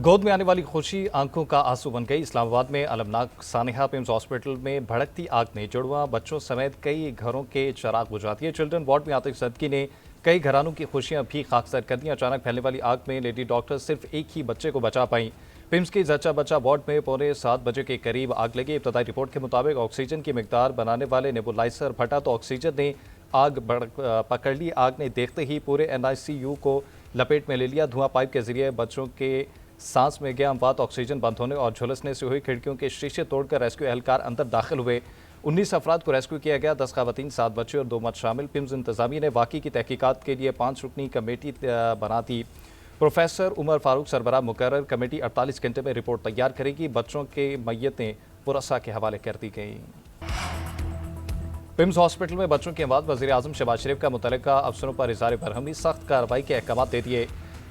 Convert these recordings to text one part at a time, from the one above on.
गोद में आने वाली खुशी आंखों का आंसू बन गई। इस्लामाबाद में अलमनाक सानिहा पिम्स हॉस्पिटल में भड़कती आग ने जुड़वा बच्चों समेत कई घरों के चिराग बुझा दिए। चिल्ड्रन वार्ड में आतिश ज़दगी ने कई घरानों की खुशियां भी खाकसर कर दी। अचानक फैलने वाली आग में लेडी डॉक्टर सिर्फ एक ही बच्चे को बचा पाई। पिम्स की जच्चा बच्चा वार्ड में पौने 7 बजे के करीब आग लगी। इब्तदाई रिपोर्ट के मुताबिक ऑक्सीजन की मिकदार बनाने वाले नेबुलाइजर फटा तो ऑक्सीजन ने आग पकड़ ली। आग ने देखते ही पूरे NICU को लपेट में ले लिया। धुआं पाइप के जरिए बच्चों के सांस में गया। बात ऑक्सीजन बंद होने और झुलसने से हुई। खिड़कियों के शीशे तोड़कर रेस्क्यू एहलकार अंदर दाखिल हुए। 19 अफराद को रेस्क्यू किया गया। 10 खवातीन, 7 बच्चे और 2 मर्द शामिल। पिम्स इंतजामिया ने वाक़ई की तहकीकात के लिए 5 रुकनी कमेटी बना दी। प्रोफेसर उमर फारूक सरबराह मुकर्रर। कमेटी 48 घंटे में रिपोर्ट तैयार करेगी। बच्चों के मैयतें पुरसा के हवाले कर दी गई। पिम्स हॉस्पिटल में बच्चों के बाद वज़ीर आज़म शहबाज शरीफ का मुतल्लिका अफसरों पर इज़हार बरहमी सख्त कार्रवाई के अहकाम दे दिए।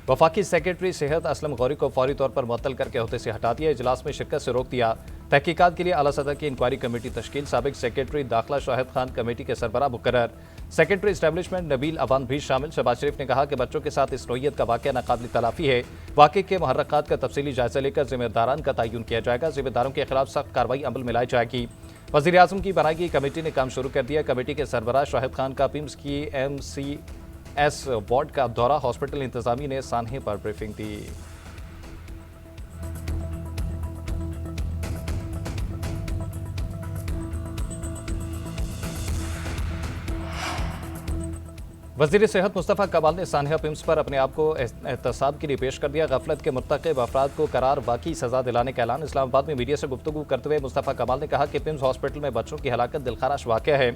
वफाकी सेक्रेटरी सेहत असलम गौरी को फौरी तौर पर मुअत्तल करके ओहदे से हटा दिया। इजलास में शिरकत से रोक दिया। तहकीकात के लिए आला सतह की इंक्वायरी कमेटी तश्कील। साबिक सेक्रेटरी दाखिला शाहिद खान कमेटी के सरबराह मुकर्रर। सेक्रेटरी इस्टेब्लिशमेंट नबील अवान भी शामिल। शहबाज शरीफ ने कहा कि बच्चों के साथ इस नौइयत का वाक़या नाकाबिल तलाफी है। वाक़े के मुहर्रकात का तफसीली जायजा लेकर जिम्मेदारान का तयन किया जाएगा। जिम्मेदारों के खिलाफ सख्त कार्रवाई अमल में लाई जाएगी। वज़ीर आज़म की बनाई गई कमेटी ने काम शुरू कर दिया। कमेटी के सरबराह शाहिद खान का पिम्स की MCS वार्ड का दौरा। हॉस्पिटल इंतजामी ने सानहे पर ब्रीफिंग दी। वज़ीर सेहत मुस्तफ़ा कमाल ने सानहा पिम्स पर अपने आप को एहतसाब के लिए पेश कर दिया। गफलत के मुर्तकिब अफराद को करार वाकई सजा दिलाने का ऐलान। इस्लामाबाद में मीडिया से गुफ्तगू करते हुए मुस्तफ़ा कमाल ने कहा कि पिम्स हॉस्पिटल में बच्चों की हलाकत दिलखराश वाक़या है।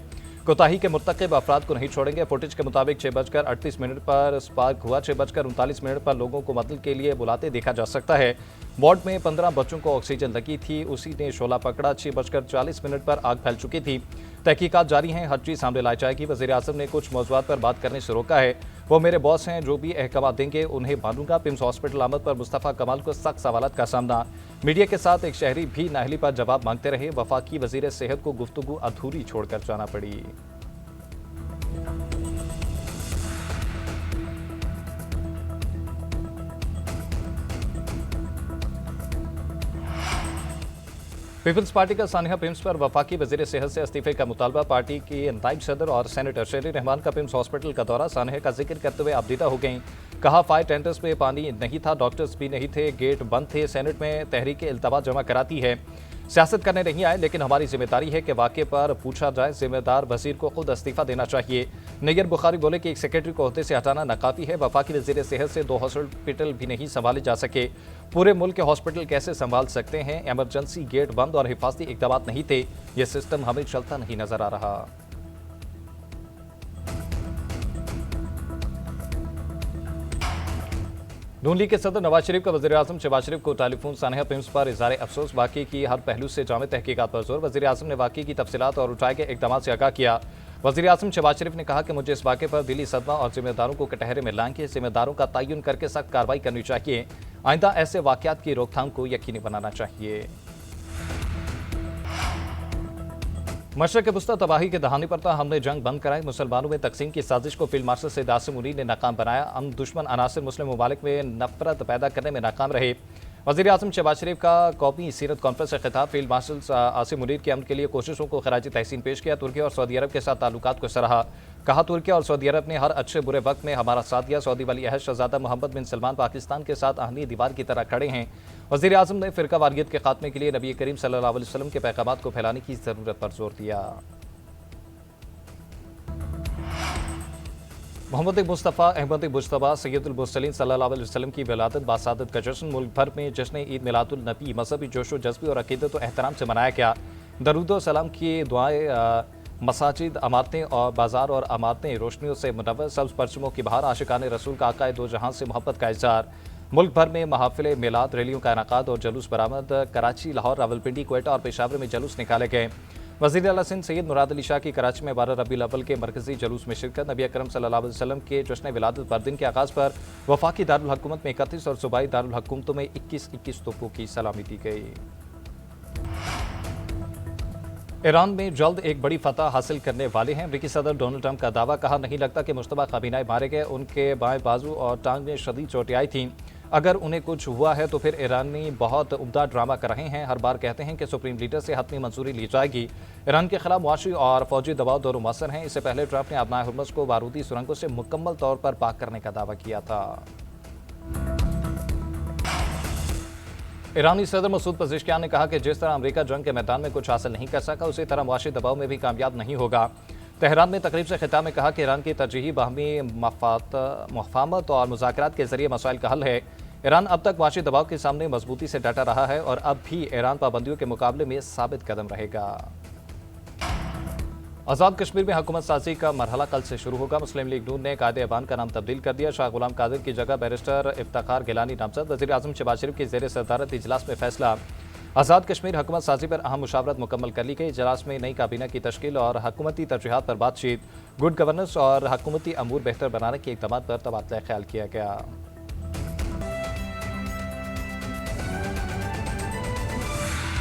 कोताही के मुर्तकिब अफराद को नहीं छोड़ेंगे। फुटेज के मुताबिक 6:38 पर स्पार्क हुआ। 6:39 पर लोगों को मदद के लिए बुलाते देखा जा सकता है। वार्ड में 15 बच्चों को ऑक्सीजन लगी थी, उसी ने शोला पकड़ा। 6:40 पर आग फैल चुकी थी। तहकीकात जारी हैं, हर चीज़ सामने लाई जाएगी। वज़ीर आज़म ने कुछ मौज़ूआत पर बात करने से रोका है। वो मेरे बॉस हैं, जो भी अहकाम देंगे उन्हें मानूंगा। पिम्स हॉस्पिटल आमद पर मुस्तफ़ा कमाल को सख्त सवालात का सामना। मीडिया के साथ एक शहरी भी नाअहली पर जवाब मांगते रहे। वफाकी वज़ीर सेहत को गुफ्तगू अधूरी छोड़कर जाना पड़ी। पीपल्स पार्टी का सानिहा पिम्स पर वफाकी वज़ीर सेहत से इस्तीफे का मुतालबा। पार्टी की नायब सदर और सेनेटर शेरी रहमान का पिम्स हॉस्पिटल का दौरा। सानिहा का जिक्र करते हुए आपदीदा हो गई। कहा फायर टेंडर्स में पानी नहीं था, डॉक्टर्स भी नहीं थे, गेट बंद थे। सेनेट में तहरीक इल्तवा जमा कराती है। सियासत करने नहीं आए, लेकिन हमारी जिम्मेदारी है कि वाक़े पर पूछा जाए। जिम्मेदार वज़ीर को खुद इस्तीफा देना चाहिए। नैयर बुखारी बोले कि एक सेक्रेटरी को ओहदे से हटाना नाकाफी है। वफाकी वज़ीर सेहत से 2 हॉस्पिटल भी नहीं संभाले जा सके। पूरे मुल्क के हॉस्पिटल कैसे संभाल सकते हैं? एमरजेंसी गेट बंद और हिफाजती इक़दामात नहीं थे। यह सिस्टम हमें चलता नहीं नजर आ रहा। नून लीग के सदर नवाज शरीफ का वज़ीर आज़म शहबाज शरीफ को टेलीफोन। सानिहा पिम्स पर इज़हार अफसोस। वाक़े की हर पहलू से जामे तहकीकात पर जोर। वज़ीर आज़म ने वाक़े की तफसीलात और उठाए गए इक़दामात से आगाह किया। वज़ीर आज़म शहबाज शरीफ ने कहा कि मुझे इस वाक़े पर दिली सदमा और जिम्मेदारों को कटहरे में लाएंगे। जिम्मेदारों का तयन करके सख्त कार्रवाई करनी चाहिए। आइंदा ऐसे वाक़यात की रोकथाम को यकीनी बनाना चाहिए। मशरक़ वस्ती तबाही के दहाने पर था। हमने जंग बंद कराई। मुसलमानों में तकसीम की साजिश को फील्ड मार्शल सैयद आसिम मुनीर ने नाकाम बनाया। हम दुश्मन अनासर मुस्लिम ममालिक में नफरत पैदा करने में नाकाम रहे। वज़ीर आज़म शहबाज शरीफ का कौमी सीरत कॉन्फ्रेंस से खिताब। फील्ड मार्शल आसिम मुनीर के अमन के लिए कोशिशों को खराजी तहसीन पेश किया। तुर्की और सऊदी अरब के साथ ताल्लुकात को सराहा। कहा तुर्की और सऊदी अरब ने हर अच्छे बुरे वक्त में हमारा साथ दिया। सऊदी वली अहद शहज़ादा मोहम्मद बिन सलमान पाकिस्तान के साथ आहनी दीवार की तरह खड़े हैं। वज़ीर आज़म ने फ़िरका वारियत के खात्मे के लिए नबी करीम सल्लल्लाहु अलैहि वसल्लम के पैगामात को फैलाने की ज़रूरत पर जोर दिया। मोहम्मद मुस्तफ़ा अहमद मुज्तबा सैयदुल मुरसलीन सल्लल्लाहु अलैहि वसल्लम की विलादत बासादत का जश्न। मुल्क भर में जश्न ईद मिलादुल नबी मजहबी जोशो जज्बे और अकीदत और एहतराम से मनाया गया। दरूद और सलाम की दुआएं, मसाजिद, अमारतें और बाजार और अमारतें रोशनियों से मुनव्वर। सब्ज़ परचमों की बहार। आशिकाने रसूल का आकाए दो जहां से मोहब्बत का इज़हार। मुल्क भर में महाफिल मिलाद, रैलियों का इनेकाद और जलूस बरामद। कराची, लाहौर, रावलपिंडी, क्वेटा और पेशावर में जलूस निकाले गए। वज़ीर आला सिंध सैयद मुराद अली शाह की कराची में 12 रबीउल अव्वल के मरकजी जलूस में शिरकत। नबी अकरम सल्लल्लाहु अलैहि वसल्लम के जश्न विलादत पर दिन के आगाज़ पर वफाकी दारुल हुकूमत में 31 और सूबाई दारुल हुकूमतों में 21 तोपों की सलामी दी गई। ईरान में जल्द एक बड़ी फतह हासिल करने वाले हैं। अमेरिकी सदर डोनाल्ड ट्रंप का दावा। कहा नहीं लगता कि मुश्तबा काबीना मारे गए। उनके बाएं बाजू और टांग में शदीद चोटें आई थीं। अगर उन्हें कुछ हुआ है तो फिर ईरानी बहुत उम्दा ड्रामा कर रहे हैं। हर बार कहते हैं कि सुप्रीम लीडर से हतमी मंजूरी ली जाएगी। ईरान के खिलाफ मुआशी और फौजी दबाव दोनों मौसर हैं। इससे पहले ट्रंप ने अबनाए हुर्मुज़ को बारूदी सुरंगों से मुकम्मल तौर पर पाक करने का दावा किया था। ईरानी सदर मसूद पज़ेश्कियान ने कहा कि जिस तरह अमेरिका जंग के मैदान में कुछ हासिल नहीं कर सका, उसी तरह मुआशी दबाव में भी कामयाब नहीं होगा। तेहरान में तकरीब से खिताब में कहा कि ईरान की तरजीही बाहमी मफाहमत और मुज़ाकरात के जरिए मसाइल का हल है। ईरान अब तक मुआशी दबाव के सामने मजबूती से डटा रहा है और अब भी ईरान पाबंदियों के मुकाबले में साबित कदम रहेगा। आज़ाद कश्मीर में हुकूमत साजी का मरहला कल से शुरू होगा। मुस्लिम लीग नून ने कायदे ऐवान का नाम तब्दील कर दिया। शाह गुलाम कादिर की जगह बैरिस्टर इफ्तिखार गिलानी नामजद। वज़ीर आज़म शहबाज शरीफ की ज़ेर सदारत इजलास में फैसला। आज़ाद कश्मीर हुकूमत साजी पर अहम मुशावरत मुकम्मल कर ली गई। इजलास में नई काबीना की तश्कील और हुकूमती तरजीहात पर बातचीत, गुड गवर्नेंस और हुकूमती अमूर बेहतर बनाने के इक़दामात पर तबादला ख्याल किया गया।